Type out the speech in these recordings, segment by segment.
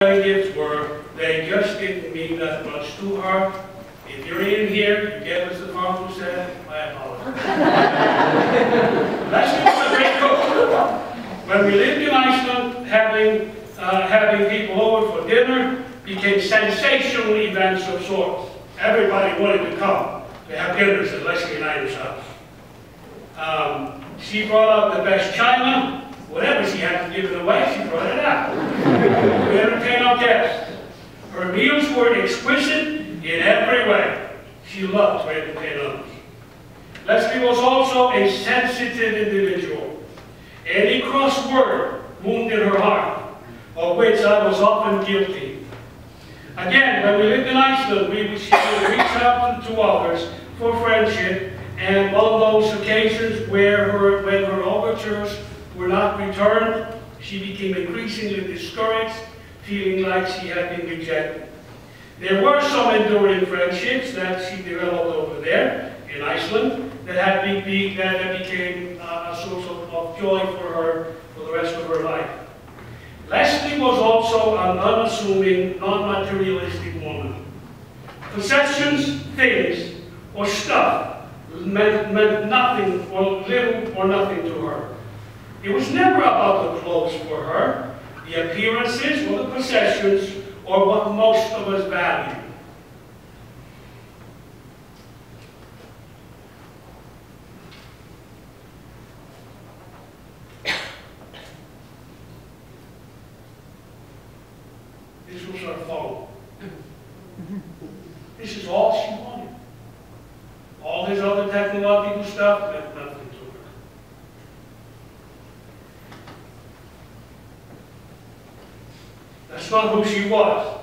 gifts were, they just didn't mean that much to her. If you're in here, you gave us the phone who said, I apologize. Leslie was a great cook. When we lived in Iceland, having people over for dinner became sensational events of sorts. Everybody wanted to come to have dinners at Leslie and Ida's house. She brought out the best china. Whatever she had to give it away, she brought it out. We entertained our guests. Her meals were exquisite in every way. She loved to entertain others. Leslie was also a sensitive individual. Any cross word wounded her heart, of which I was often guilty. Again, when we lived in Iceland, she would reach out to others for friendship, and on those occasions when her overtures were not returned, she became increasingly discouraged, feeling like she had been rejected. There were some enduring friendships that she developed over there in Iceland that became a source of joy for her for the rest of her life. Leslie was also an unassuming, non-materialistic woman. Possessions, things, or stuff meant nothing or little or nothing to her. It was never about the clothes for her, the appearances or the possessions, or what most of us value. This was her phone. This is all she wanted. All this other technological stuff meant nothing to her. That's not who she was.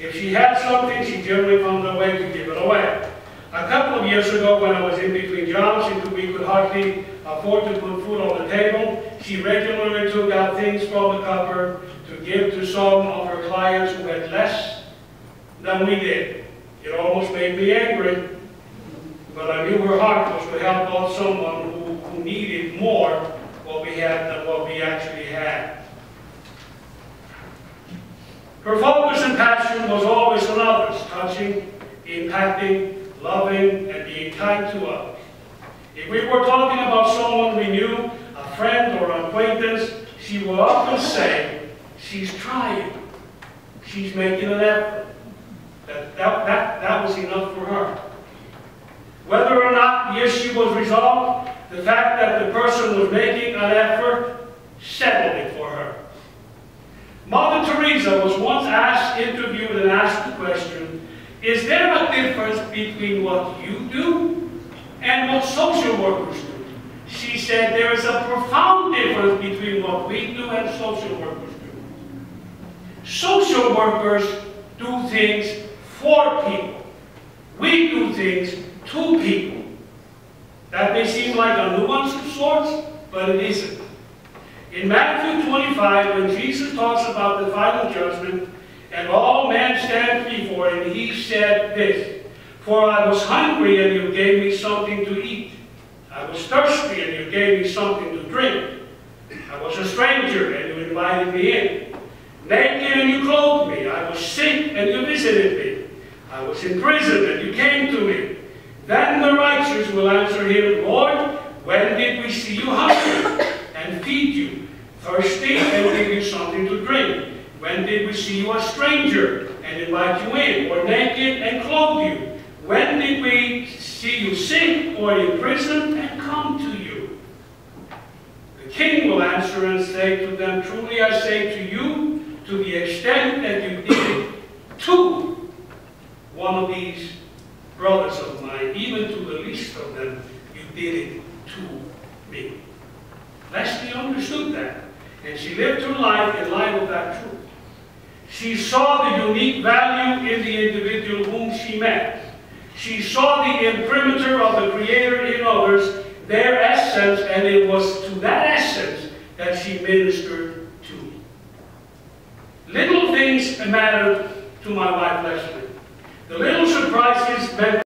If she had something, she generally found a way to give it away. A couple of years ago, when I was in between jobs and we could hardly afford to put food on the table, she regularly took out things from the cupboard to give to some of her clients who had less than we did. It almost made me angry, but I knew her heart was to help out someone who needed more what we had than what we actually had. Her focus and passion was always on others, touching, impacting, loving, and being kind to others. If we were talking about someone we knew, a friend or acquaintance, she would often say, she's trying, she's making an effort. That was enough for her. Whether or not the issue was resolved, the fact that the person was making an effort settled it for her. Mother Teresa was once interviewed and asked the question, is there a difference between what you do and what social workers do? She said there is a profound difference between what we do and social workers do. Social workers do things for people. We do things to people. That may seem like a nuance of sorts, but it isn't. In Matthew 25, when Jesus talks about the final judgment, and all men stand before him, he said this, for I was hungry and you gave me something to eat. I was thirsty and you gave me something to drink. I was a stranger and you invited me in. Naked and you clothed me. I was sick and you visited me. I was in prison and you came to me. Then the righteous will answer him, Lord, when did we see you hungry and feed you, thirsty and give you something to drink? When did we see you a stranger and invite you in, or naked and clothe you? When did we see you sick or in prison and come to you? The king will answer and say to them, truly I say to you, to the extent that you did it to one of these brothers of mine, even to the least of them, you did it to me. Leslie understood that, and she lived her life in light of that truth. She saw the unique value in the individual whom she met. She saw the imprimatur of the Creator in others, their essence, and it was to that essence that she ministered to. Little things mattered to my wife Leslie. The little surprises meant